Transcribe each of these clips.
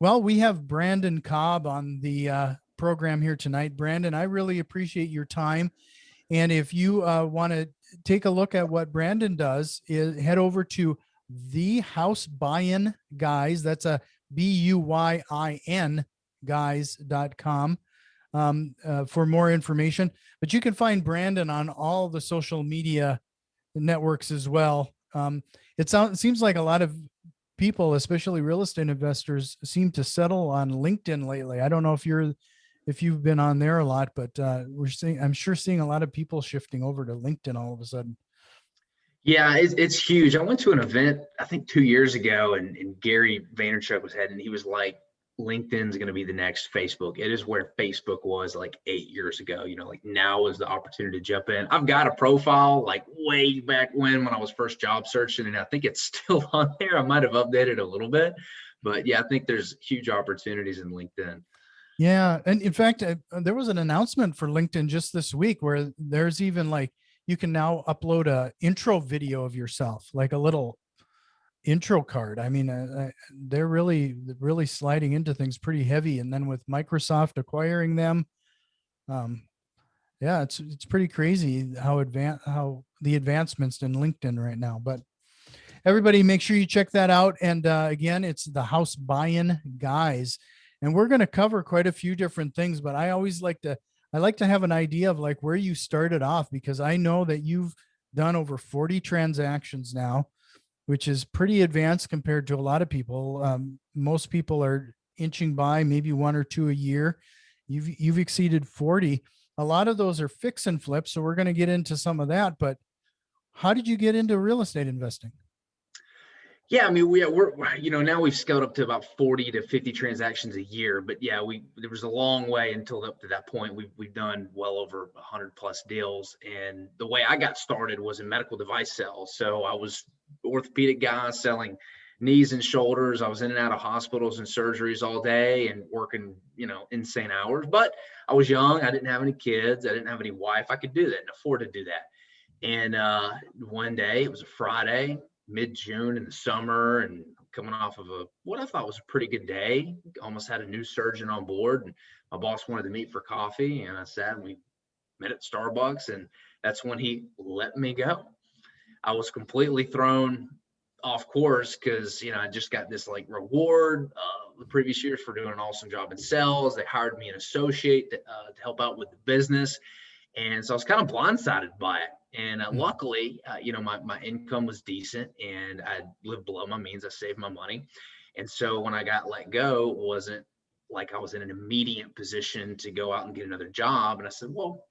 Well, we have Brandon Cobb on the program here tonight. Brandon, I really appreciate your time. And if you want to take a look at what Brandon does, head over to the House Buyin Guys. That's a BUYIN guys.com for more information. But you can find Brandon on all the social media networks as well. It seems like a lot of people, especially real estate investors, seem to settle on LinkedIn lately. I don't know if you've been on there a lot, but I'm sure seeing a lot of people shifting over to LinkedIn all of a sudden. Yeah, it's huge. I went to an event, I think 2 years ago, and Gary Vaynerchuk was heading. He was like, LinkedIn's going to be the next Facebook. It is where Facebook was like 8 years ago. Like now is the opportunity to jump in. I've got a profile like way back when I was first job searching, and I think it's still on there. I might have updated a little bit, but yeah, I think there's huge opportunities in LinkedIn. Yeah. And in fact, there was an announcement for LinkedIn just this week where there's even like, you can now upload a intro video of yourself, like a little intro card. I mean, they're really sliding into things pretty heavy. And then with Microsoft acquiring them, yeah, it's pretty crazy how the advancements in LinkedIn right now. But everybody, make sure you check that out. And again, it's the House Buyin Guys, and we're going to cover quite a few different things. But I like to have an idea of like where you started off, because I know that you've done over 40 transactions now, which is pretty advanced compared to a lot of people. Most people are inching by maybe one or two a year. You've exceeded 40. A lot of those are fix and flips. So we're going to get into some of that. But how did you get into real estate investing? Yeah, I mean, we're now we've scaled up to about 40 to 50 transactions a year, but yeah, there was a long way until up to that point. We've done well over 100 plus deals, and the way I got started was in medical device sales. So I was orthopedic guy selling knees and shoulders. I was in and out of hospitals and surgeries all day and working, insane hours. But I was young. I didn't have any kids. I didn't have any wife. I could do that and afford to do that. And one day, it was a Friday, mid-June in the summer, and coming off of what I thought was a pretty good day. Almost had a new surgeon on board, and my boss wanted to meet for coffee, and I sat and we met at Starbucks, and that's when he let me go. I was completely thrown off course because I just got this like reward the previous years for doing an awesome job in sales. They hired me an associate to help out with the business, and so I was kind of blindsided by it. And luckily, my income was decent, and I lived below my means. I saved my money. And so when I got let go, it wasn't like I was in an immediate position to go out and get another job. And I said, well,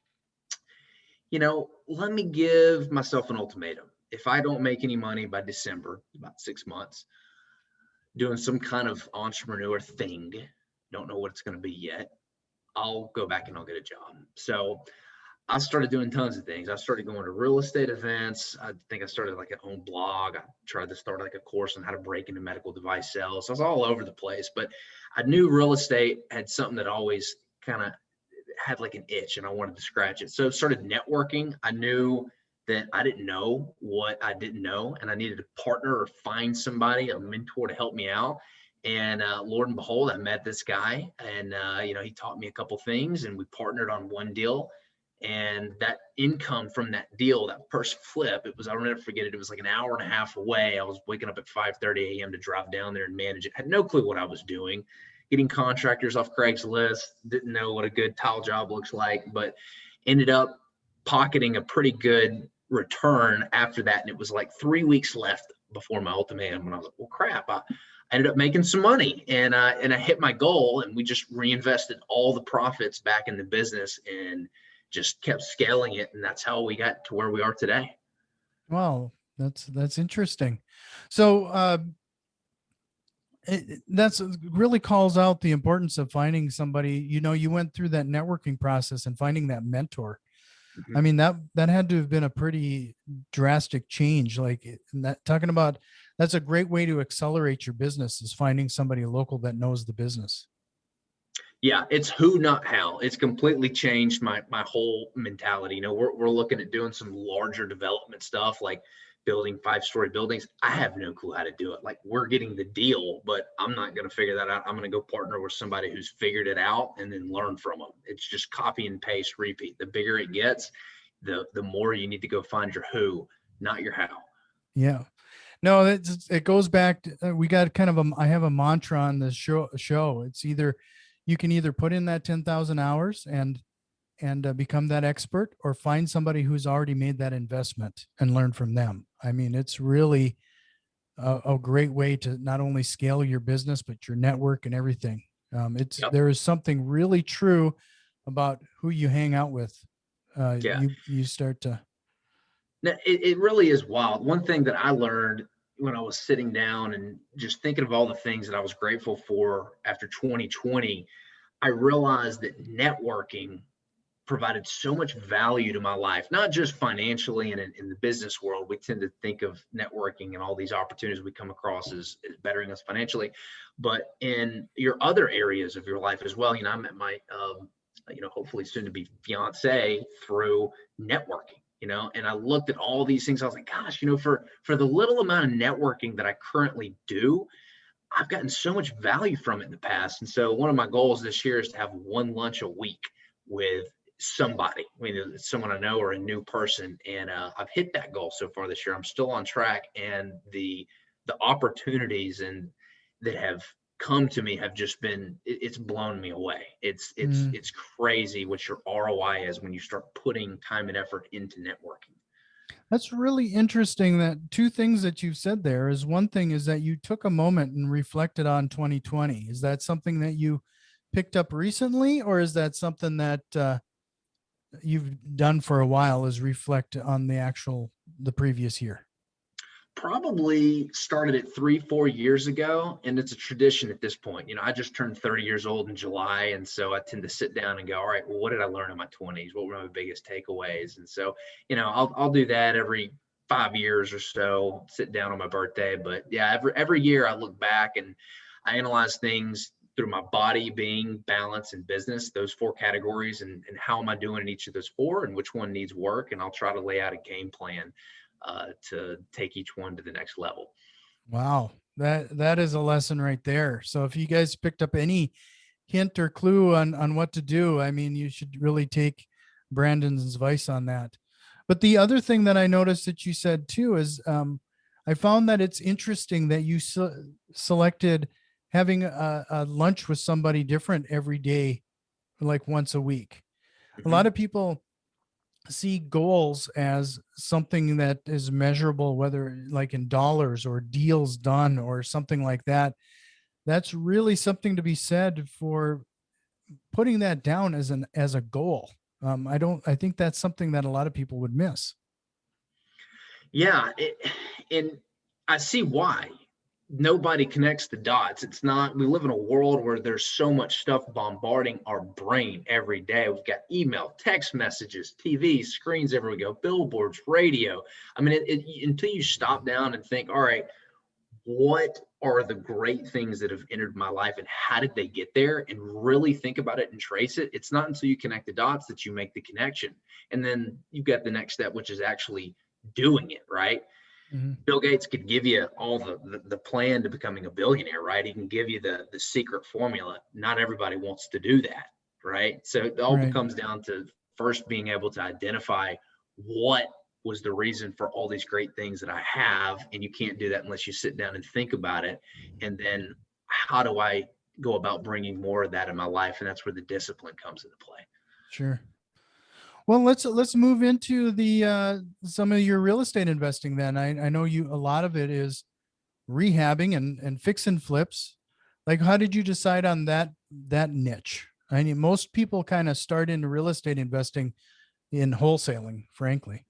let me give myself an ultimatum. If I don't make any money by December, about 6 months, doing some kind of entrepreneur thing, don't know what it's going to be yet, I'll go back and I'll get a job. So I started doing tons of things. I started going to real estate events. I think I started like an own blog. I tried to start like a course on how to break into medical device sales. So I was all over the place, but I knew real estate had something that always kind of had like an itch, and I wanted to scratch it. So I started networking. I knew that I didn't know what I didn't know, and I needed a partner or find somebody, a mentor to help me out. And Lord and behold, I met this guy, and he taught me a couple things, and we partnered on one deal. And that income from that deal, that first flip, I'll never forget it. It was like an hour and a half away. I was waking up at 5:30 a.m. to drive down there and manage it. I had no clue what I was doing. Getting contractors off Craigslist, didn't know what a good tile job looks like, but ended up pocketing a pretty good return after that. And it was like 3 weeks left before my ultimatum. And I was like, well, crap. I ended up making some money, and I hit my goal, and we just reinvested all the profits back in the business and just kept scaling it. And that's how we got to where we are today. Wow. That's interesting. So, that's really calls out the importance of finding somebody. You went through that networking process and finding that mentor. Mm-hmm. I mean, that had to have been a pretty drastic change. Like that's a great way to accelerate your business, is finding somebody local that knows the business. Yeah, it's who, not how. It's completely changed my whole mentality. We're looking at doing some larger development stuff, like building 5-story buildings. I have no clue how to do it. Like, we're getting the deal, but I'm not going to figure that out. I'm going to go partner with somebody who's figured it out and then learn from them. It's just copy and paste, repeat. The bigger it gets, the more you need to go find your who, not your how. Yeah. No, it goes back to, we got kind of I have a mantra on this show. It's either, you can either put in that 10,000 hours and become that expert, or find somebody who's already made that investment and learn from them. I mean, it's really a great way to not only scale your business, but your network and everything. Yep. There is something really true about who you hang out with. Yeah. You start to. It really is wild. One thing that I learned when I was sitting down and just thinking of all the things that I was grateful for after 2020, I realized that networking provided so much value to my life, not just financially and in the business world. We tend to think of networking and all these opportunities we come across as bettering us financially, but in your other areas of your life as well. I met my, hopefully soon to be fiance through networking, and I looked at all these things. I was like, gosh, for the little amount of networking that I currently do, I've gotten so much value from it in the past. And so one of my goals this year is to have one lunch a week with somebody. I mean, it's someone I know or a new person. And I've hit that goal so far this year. I'm still on track. And the opportunities that have come to me have just been, it's blown me away. It's crazy what your ROI is when you start putting time and effort into networking. That's really interesting. That two things that you've said there is, one thing is that you took a moment and reflected on 2020. Is that something that you picked up recently, or is that something that you've done for a while, is reflect on the previous year? Probably started it 3-4 years ago, and it's a tradition at this point. I just turned 30 years old in July, and so I tend to sit down and go, all right, well, what did I learn in my 20s? What were my biggest takeaways? And so, I'll do that every 5 years or so, sit down on my birthday. But yeah, every year I look back and I analyze things through my body, being, balance, and business, those 4 categories, and how am I doing in each of those 4, and which one needs work, and I'll try to lay out a game plan to take each one to the next level. Wow. That is a lesson right there. So if you guys picked up any hint or clue on what to do, I mean, you should really take Brandon's advice on that. But the other thing that I noticed that you said too is, I found that it's interesting that you selected having a lunch with somebody different every day, like once a week. A lot of people see goals as something that is measurable, whether like in dollars or deals done or something like that. That's really something to be said for putting that down as a goal. I think that's something that a lot of people would miss. Yeah. And I see why nobody connects the dots. It's not, we live in a world where there's so much stuff bombarding our brain every day. We've got email, text messages, TV, screens everywhere we go, billboards, radio. I mean, until you stop down and think, all right, what are the great things that have entered my life and how did they get there, and really think about it and trace it, it's not until you connect the dots that you make the connection. And then you've got the next step, which is actually doing it, right? Mm-hmm. Bill Gates could give you all the plan to becoming a billionaire, right? He can give you the secret formula. Not everybody wants to do that, right? So it all comes down to first being able to identify what was the reason for all these great things that I have. And you can't do that unless you sit down and think about it. And then how do I go about bringing more of that in my life? And that's where the discipline comes into play. Sure. Well, let's move into the some of your real estate investing then. I know a lot of it is rehabbing and fix and flips. Like, how did you decide on that niche? I mean, most people kind of start into real estate investing in wholesaling, frankly.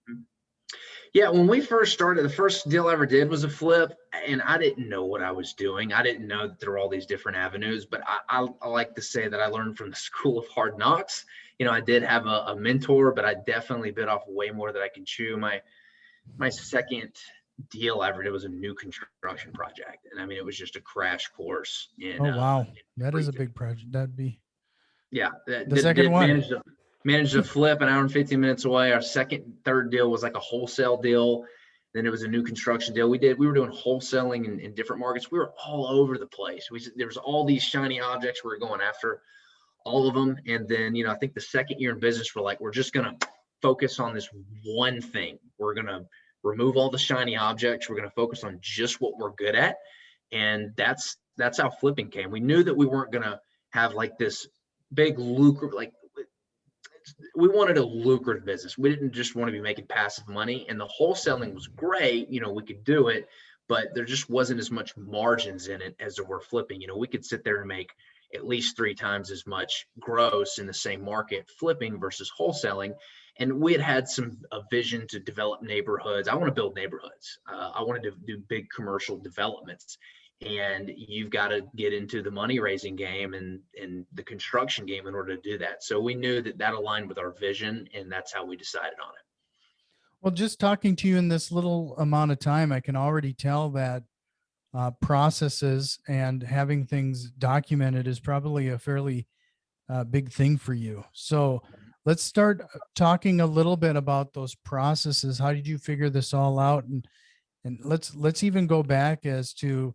Yeah, when we first started, the first deal I ever did was a flip, and I didn't know what I was doing. I didn't know that there were all these different avenues, but I like to say that I learned from the school of hard knocks. I did have a mentor, but I definitely bit off way more than I can chew. My second deal I ever did was a new construction project, and I mean, it was just a crash course in. Oh, wow. In That is a everything. big project. That'd be The second one. Managed to flip an hour and 15 minutes away. Our third deal was like a wholesale deal. Then it was a new construction deal. We were doing wholesaling in different markets. We were all over the place. There was all these shiny objects. We were going after all of them. And then, I think the second year in business, we're like, we're just going to focus on this one thing. We're going to remove all the shiny objects. We're going to focus on just what we're good at. And that's how flipping came. We knew that we weren't going to have like this big lucrative, like we wanted a lucrative business. We didn't just want to be making passive money, and the wholesaling was great. We could do it, but there just wasn't as much margins in it as there were flipping. We could sit there and make at least 3 times as much gross in the same market flipping versus wholesaling. And we had a vision to develop neighborhoods. I want to build neighborhoods. I wanted to do big commercial developments. And you've got to get into the money raising game and the construction game in order to do that. So we knew that aligned with our vision, and that's how we decided on it. Well, just talking to you in this little amount of time, I can already tell that processes and having things documented is probably a fairly big thing for you. So let's start talking a little bit about those processes. How did you figure this all out? And let's even go back as to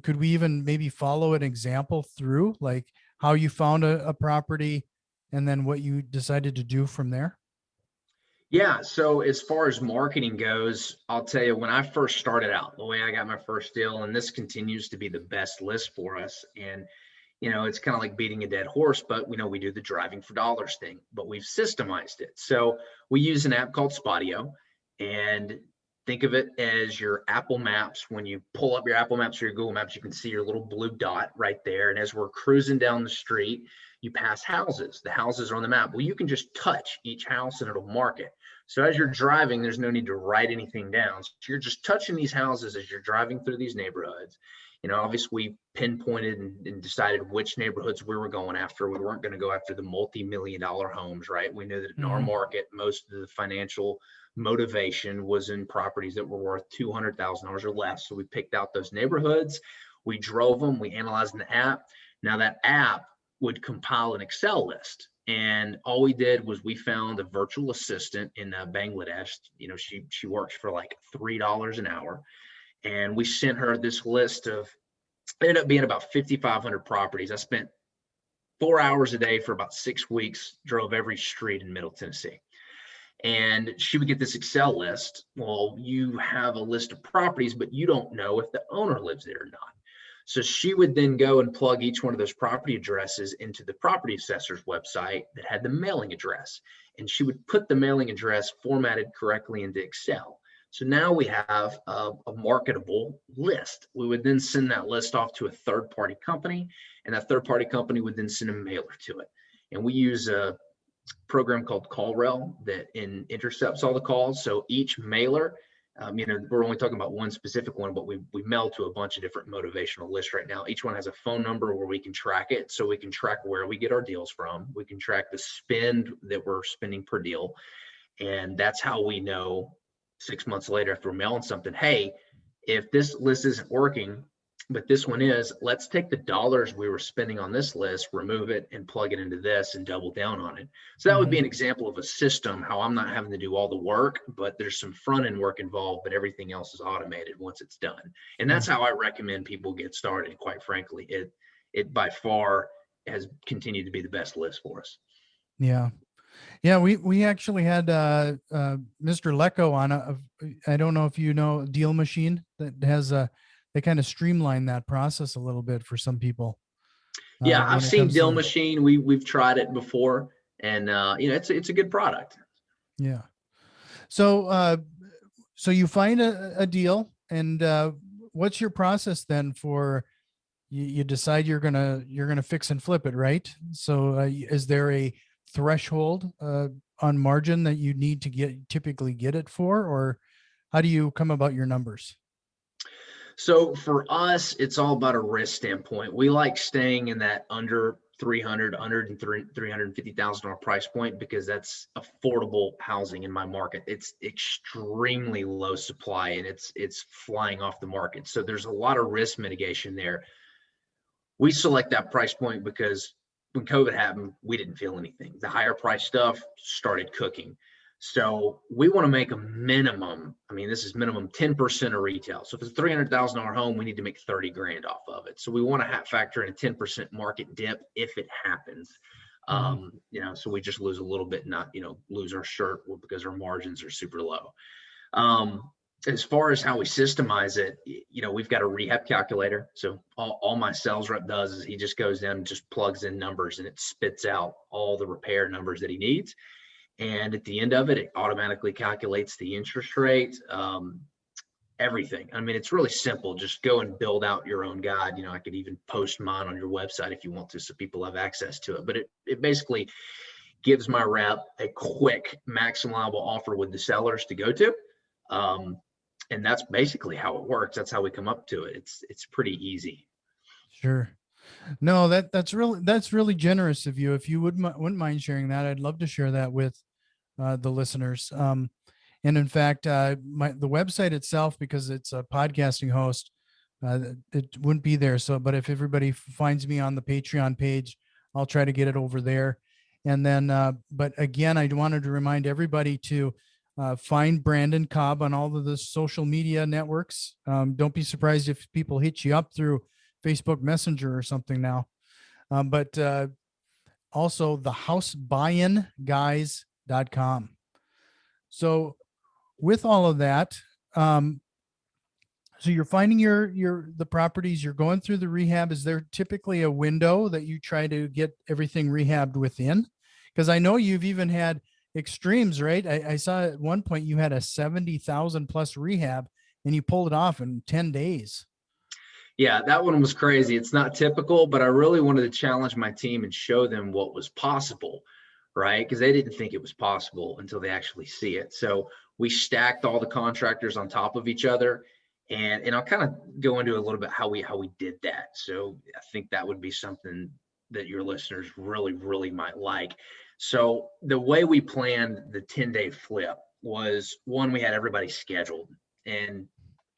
could we even maybe follow an example through, like how you found a property and then what you decided to do from there? Yeah. So as far as marketing goes, I'll tell you, when I first started out, the way I got my first deal, and this continues to be the best list for us. And, it's kind of like beating a dead horse, but we do the driving for dollars thing, but we've systemized it. So we use an app called Spotio, and think of it as your Apple Maps. When you pull up your Apple Maps or your Google Maps, you can see your little blue dot right there. And as we're cruising down the street, you pass houses. The houses are on the map. Well, you can just touch each house and it'll mark it. So as you're driving, there's no need to write anything down. So you're just touching these houses as you're driving through these neighborhoods. Obviously we pinpointed and decided which neighborhoods we were going after. We weren't going to go after the multi-million-dollar homes, right? We knew that in our market, most of the financial motivation was in properties that were worth $200,000 or less. So we picked out those neighborhoods, we drove them, we analyzed in the app. Now that app would compile an Excel list. And all we did was we found a virtual assistant in Bangladesh. She works for like $3 an hour. And we sent her this list of, it ended up being about 5,500 properties. I spent 4 hours a day for about 6 weeks, drove every street in Middle Tennessee. And she would get this Excel list. Well, you have a list of properties, but you don't know if the owner lives there or not. So she would then go and plug each one of those property addresses into the property assessor's website that had the mailing address. And she would put the mailing address formatted correctly into Excel. So now we have a marketable list. We would then send that list off to a third-party company, and that third-party company would then send a mailer to it. And we use a program called CallRail that intercepts all the calls. So each mailer, we're only talking about one specific one, but we mail to a bunch of different motivational lists right now. Each one has a phone number where we can track it. So we can track where we get our deals from. We can track the spend that we're spending per deal. And that's how we know 6 months later after we're mailing something, hey, if this list isn't working, but this one is, let's take the dollars we were spending on this list, remove it and plug it into this and double down on it. So that would be an example of a system, how I'm not having to do all the work, but there's some front end work involved, but everything else is automated once it's done. And that's how I recommend people get started. Quite frankly, it by far has continued to be the best list for us. Yeah. Yeah, we actually had Mr. Lecco on I don't know if you know Deal Machine that has they kind of streamline that process a little bit for some people. Yeah, I've seen Deal Machine. We've tried it before, and it's a good product. Yeah. So so you find a deal, and what's your process then for you decide you're gonna fix and flip it, right? So is there a threshold on margin that you need to typically get it for, or how do you come about your numbers? So for us, it's all about a risk standpoint. We like staying in that under 300, under $350,000 price point because that's affordable housing in my market. It's extremely low supply and it's flying off the market. So there's a lot of risk mitigation there. We select that price point because when COVID happened, we didn't feel anything. The higher price stuff started cooking. So we want to make a minimum. I mean, this is minimum 10% of retail. So if it's a $300,000 home, we need to make 30 grand off of it. So we want to factor in a 10% market dip if it happens. So we just lose a little bit, not, lose our shirt because our margins are super low. As far as how we systemize it, we've got a rehab calculator. So all my sales rep does is he just goes in and just plugs in numbers, and it spits out all the repair numbers that he needs. And at the end of it, it automatically calculates the interest rate, everything. I mean, it's really simple. Just go and build out your own guide. I could even post mine on your website if you want to, so people have access to it. But it basically gives my rep a quick maximum liable offer with the sellers to go to. And that's basically how it works. That's how we come up to it. It's pretty easy. Sure. No, that's really generous of you. If you wouldn't mind sharing that, I'd love to share that with the listeners. And in fact, the website itself, because it's a podcasting host, it wouldn't be there. So, but if everybody finds me on the Patreon page, I'll try to get it over there. And then, but again, I wanted to remind everybody to find Brandon Cobb on all of the social media networks. Don't be surprised if people hit you up through Facebook Messenger or something now. But also the HouseBuyinGuys.com. So with all of that, so you're finding the properties, you're going through the rehab. Is there typically a window that you try to get everything rehabbed within? Because I know you've even had extremes, right? I saw at one point you had a 70,000 plus rehab and you pulled it off in 10 days. Yeah, that one was crazy. It's not typical, but I really wanted to challenge my team and show them what was possible, right? Because they didn't think it was possible until they actually see it. So we stacked all the contractors on top of each other. And I'll kind of go into a little bit how we did that. So I think that would be something that your listeners really, really might like. So the way we planned the 10-day flip was, one, we had everybody scheduled, and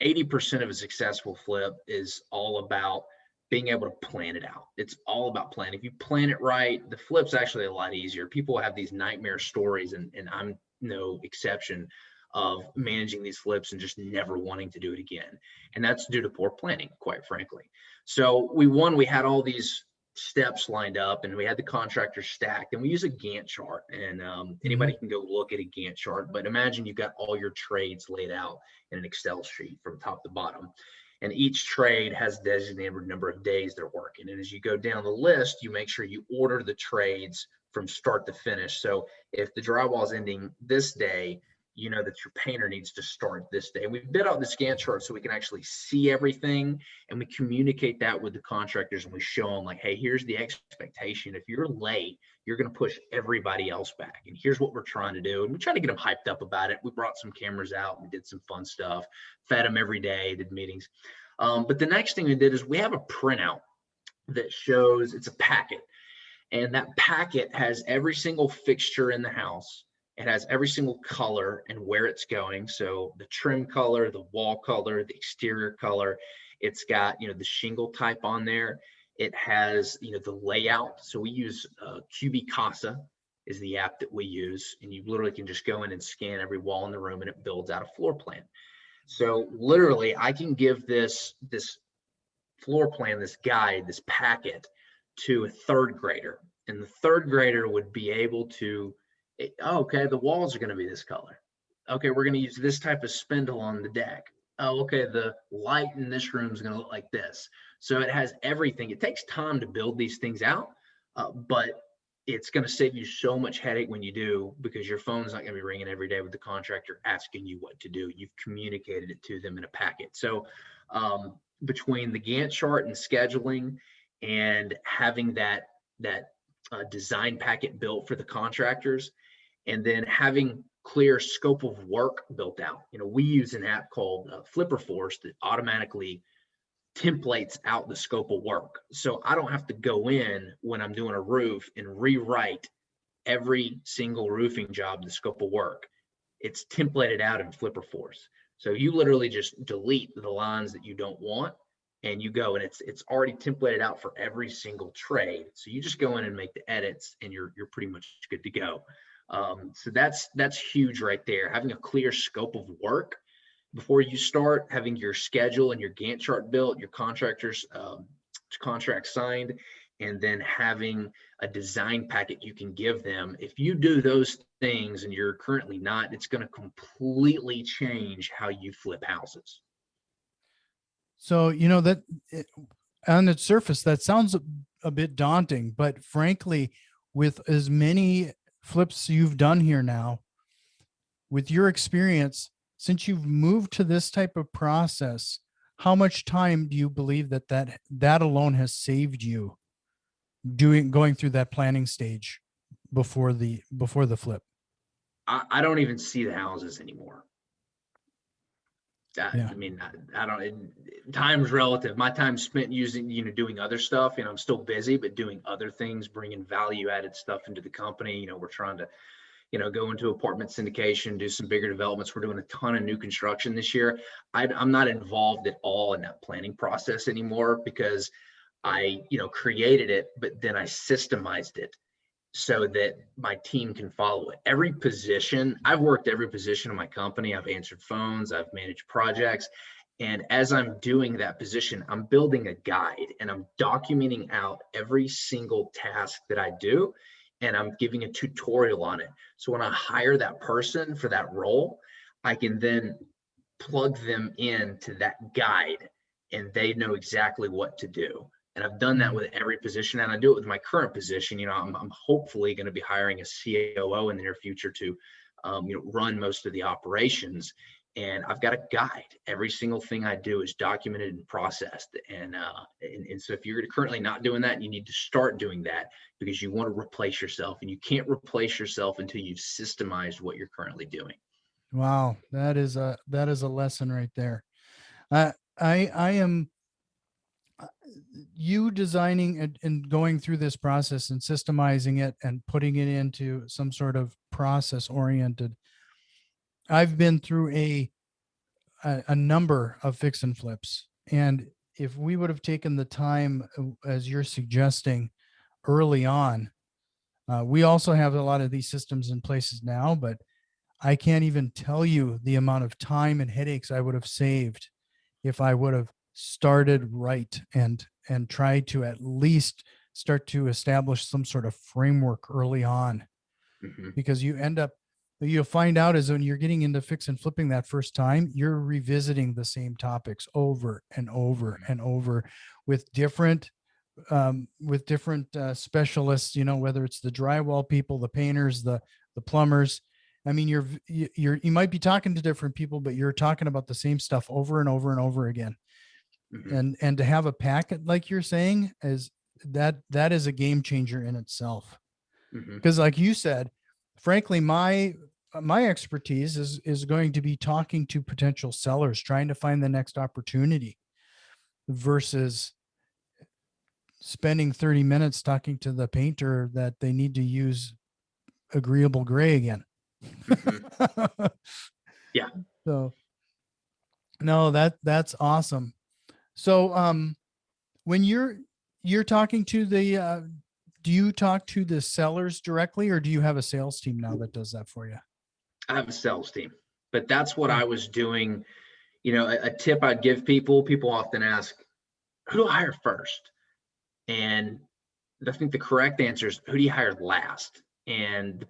80% of a successful flip is all about being able to plan it out. It's all about planning. If you plan it right, the flip's actually a lot easier. People have these nightmare stories, and I'm no exception, of managing these flips and just never wanting to do it again. And that's due to poor planning, quite frankly. So we had all these steps lined up, and we had the contractors stacked, and we use a Gantt chart, and anybody can go look at a Gantt chart. But imagine you've got all your trades laid out in an Excel sheet from top to bottom, and each trade has a designated number of days they're working. And as you go down the list, you make sure you order the trades from start to finish. So if the drywall is ending this day, you know that your painter needs to start this day. And we bid out the Gantt chart so we can actually see everything, and we communicate that with the contractors, and we show them, like, hey, here's the expectation. If you're late, you're going to push everybody else back, and here's what we're trying to do. And we try to get them hyped up about it. We brought some cameras out, we did some fun stuff, fed them every day, did meetings. But the next thing we did is we have a printout that shows, it's a packet, and that packet has every single fixture in the house. It has every single color and where it's going. So the trim color, the wall color, the exterior color. It's got, the shingle type on there. It has, the layout. So we use QB Casa is the app that we use. And you literally can just go in and scan every wall in the room, and it builds out a floor plan. So literally I can give this floor plan, this guide, this packet to a third grader. And the third grader would be able to, okay, the walls are going to be this color. Okay, we're going to use this type of spindle on the deck. Oh, okay, the light in this room is going to look like this. So it has everything. It takes time to build these things out, but it's going to save you so much headache when you do, because your phone's not going to be ringing every day with the contractor asking you what to do. You've communicated it to them in a packet. So between the Gantt chart and scheduling and having that design packet built for the contractors, and then having clear scope of work built out. We use an app called Flipper Force that automatically templates out the scope of work. So I don't have to go in when I'm doing a roof and rewrite every single roofing job, the scope of work. It's templated out in Flipper Force. So you literally just delete the lines that you don't want, and you go, and it's already templated out for every single trade. So you just go in and make the edits, and you're pretty much good to go. So that's huge right there. Having a clear scope of work before you start, having your schedule and your Gantt chart built, your contractors contract signed, and then having a design packet you can give them. If you do those things and you're currently not, it's going to completely change how you flip houses. So, on its surface, that sounds a bit daunting, but frankly, with as many flips you've done here now, with your experience, since you've moved to this type of process, how much time do you believe that alone has saved you going through that planning stage before the flip? I don't even see the houses anymore. Yeah. I mean, I don't, time's relative. My time spent using, doing other stuff, I'm still busy, but doing other things, bringing value added stuff into the company. We're trying to, go into apartment syndication, do some bigger developments. We're doing a ton of new construction this year. I'm not involved at all in that planning process anymore because I, created it, but then I systemized it so that my team can follow it. Every position, I've worked every position in my company. I've answered phones, I've managed projects. And as I'm doing that position, I'm building a guide and I'm documenting out every single task that I do. And I'm giving a tutorial on it. So when I hire that person for that role, I can then plug them into that guide and they know exactly what to do. And I've done that with every position, and I do it with my current position. I'm hopefully going to be hiring a COO in the near future to, run most of the operations. And I've got a guide. Every single thing I do is documented and processed. And so if you're currently not doing that, you need to start doing that because you want to replace yourself, and you can't replace yourself until you've systemized what you're currently doing. Wow, that is a lesson right there. I am you designing and going through this process and systemizing it and putting it into some sort of process oriented. I've been through a number of fix and flips, and if we would have taken the time as you're suggesting early on, we also have a lot of these systems in places now, but I can't even tell you the amount of time and headaches I would have saved if I would have started right and tried to at least start to establish some sort of framework early on. Mm-hmm. Because you'll find out is when you're getting into fix and flipping that first time, you're revisiting the same topics over and over and over with different specialists, whether it's the drywall people, the painters, the plumbers. I mean, you might be talking to different people, but you're talking about the same stuff over and over and over again. Mm-hmm. And to have a packet, like you're saying, that is a game changer in itself. Because like you said, frankly, my expertise is going to be talking to potential sellers, trying to find the next opportunity versus spending 30 minutes talking to the painter that they need to use agreeable gray again. Mm-hmm. Yeah. So no, that's awesome. So when you're talking to the do you talk to the sellers directly, or do you have a sales team now that does that for you? I have a sales team, but that's what I was doing. A tip I'd give people often ask, who do I hire first? And I think the correct answer is, who do you hire last? And the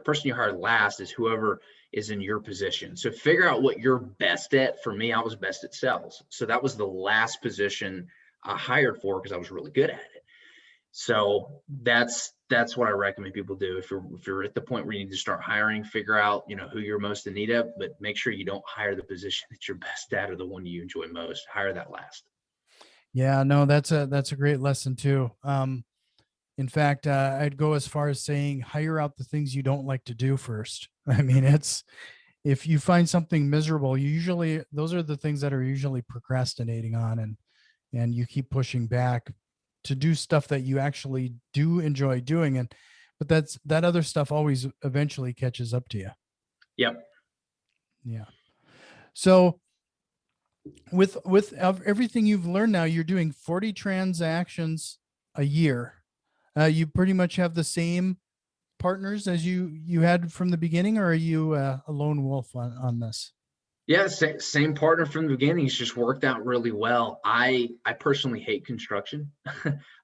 person you hire last is whoever is in your position. So figure out what you're best at. For me, I was best at sales. So that was the last position I hired for because I was really good at it. So that's what I recommend people do. If you're at the point where you need to start hiring, figure out, who you're most in need of, but make sure you don't hire the position that you're best at or the one you enjoy most. Hire that last. Yeah, no, that's a great lesson too. In fact, I'd go as far as saying hire out the things you don't like to do first. I mean, if you find something miserable, those are the things that are usually procrastinating on, and you keep pushing back to do stuff that you actually do enjoy doing. But that other stuff always eventually catches up to you. Yep. Yeah. So with everything you've learned now, you're doing 40 transactions a year. You pretty much have the same partners as you had from the beginning, or are you a lone wolf on this? Yeah, same partner from the beginning. It's just worked out really well. I personally hate construction.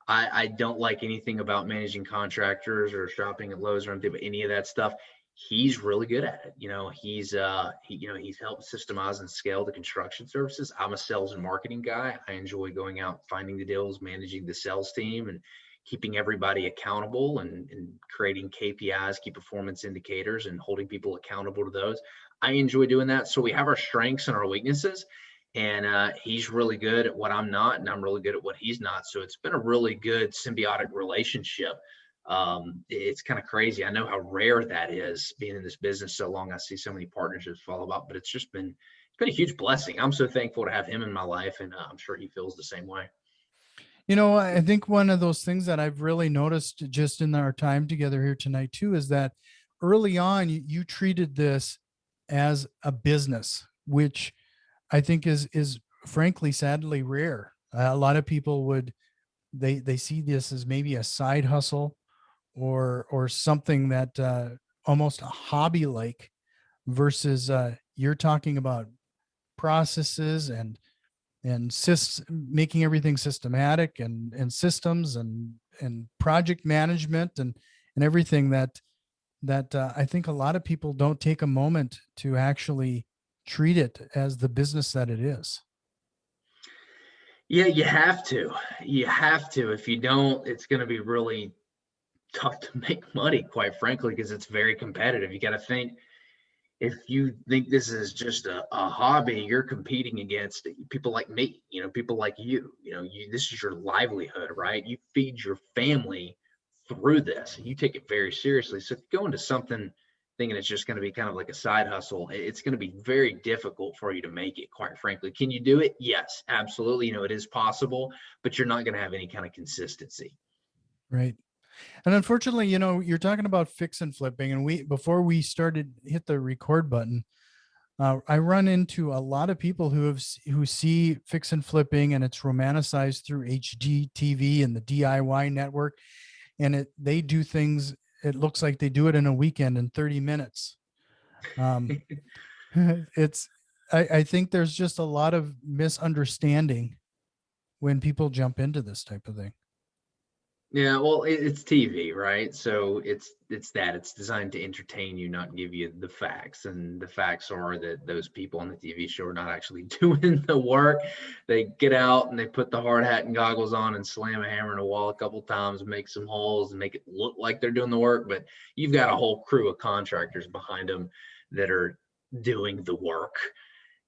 I don't like anything about managing contractors or shopping at Lowe's or anything, but any of that stuff. He's really good at it. He's helped systemize and scale the construction services. I'm a sales and marketing guy. I enjoy going out, finding the deals, managing the sales team, and keeping everybody accountable and creating KPIs, key performance indicators, and holding people accountable to those. I enjoy doing that. So we have our strengths and our weaknesses, and he's really good at what I'm not, and I'm really good at what he's not. So it's been a really good symbiotic relationship. It's kind of crazy. I know how rare that is being in this business so long. I see so many partnerships follow up, but it's been a huge blessing. I'm so thankful to have him in my life, and I'm sure he feels the same way. I think one of those things that I've really noticed just in our time together here tonight too is that early on you treated this as a business, which I think is frankly sadly rare. A lot of people they see this as maybe a side hustle or something that almost a hobby like versus you're talking about processes and making everything systematic and systems and project management and everything that I think a lot of people don't take a moment to actually treat it as the business that it is. Yeah, you have to. You have to. If you don't, it's going to be really tough to make money, quite frankly, because it's very competitive. You got to think, if you think this is just a hobby, you're competing against people like me, people like this is your livelihood, right? You feed your family through this. You take it very seriously. So if you go into something thinking it's just going to be kind of like a side hustle, it's going to be very difficult for you to make it, quite frankly. Can you do it? Yes, absolutely. It is possible, but you're not going to have any kind of consistency. Right. And unfortunately, you're talking about fix and flipping, and before we started hit the record button, I run into a lot of people who see fix and flipping, and it's romanticized through HGTV and the DIY network, and they do things. It looks like they do it in a weekend in 30 minutes. Um, it's I think there's just a lot of misunderstanding when people jump into this type of thing. Yeah, well, it's TV, right? So it's designed to entertain you, not give you the facts. And the facts are that those people on the TV show are not actually doing the work. They get out and they put the hard hat and goggles on and slam a hammer in a wall a couple times, make some holes, and make it look like they're doing the work. But you've got a whole crew of contractors behind them that are doing the work.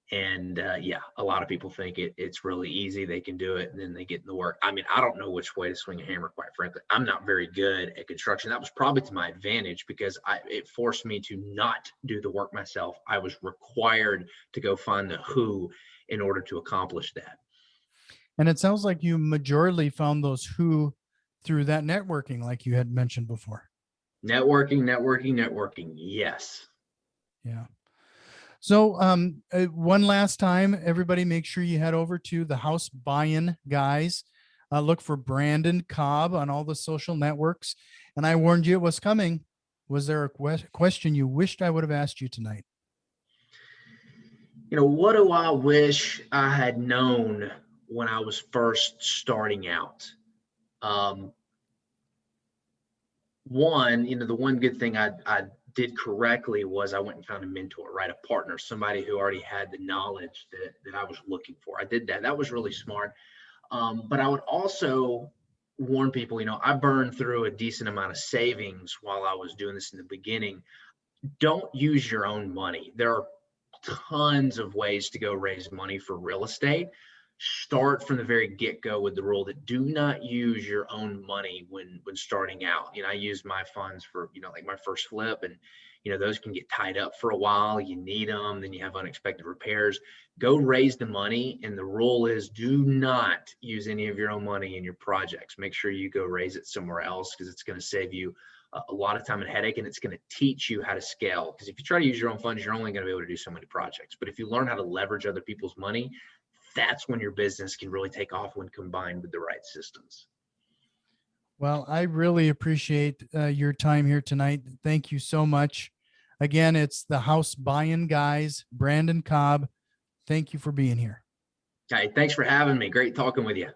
And yeah, a lot of people think it's really easy. They can do it, and then they get in the work. I mean, I don't know which way to swing a hammer, quite frankly. I'm not very good at construction. That was probably to my advantage because it forced me to not do the work myself. I was required to go find the who in order to accomplish that. And it sounds like you majorly found those who through that networking, like you had mentioned before. Networking, networking, networking. Yes. Yeah. So one last time, everybody make sure you head over to the House Buy-In Guys. Look for Brandon Cobb on all the social networks. And I warned you it was coming. Was there a question you wished I would have asked you tonight? What do I wish I had known when I was first starting out? Um, the one good thing I did correctly was I went and found a mentor, right? A partner, somebody who already had the knowledge that I was looking for. I did that. That was really smart. But I would also warn people, I burned through a decent amount of savings while I was doing this in the beginning. Don't use your own money. There are tons of ways to go raise money for real estate. Start from the very get-go with the rule that do not use your own money when starting out. I use my funds for like my first flip, and those can get tied up for a while. You need them, then you have unexpected repairs. Go raise the money, and the rule is do not use any of your own money in your projects. Make sure you go raise it somewhere else, because it's going to save you a lot of time and headache, and it's going to teach you how to scale. Because if you try to use your own funds, you're only going to be able to do so many projects. But if you learn how to leverage other people's money, that's when your business can really take off when combined with the right systems. Well, I really appreciate your time here tonight. Thank you so much. Again, it's the House Buying Guys, Brandon Cobb. Thank you for being here. Okay, thanks for having me. Great talking with you.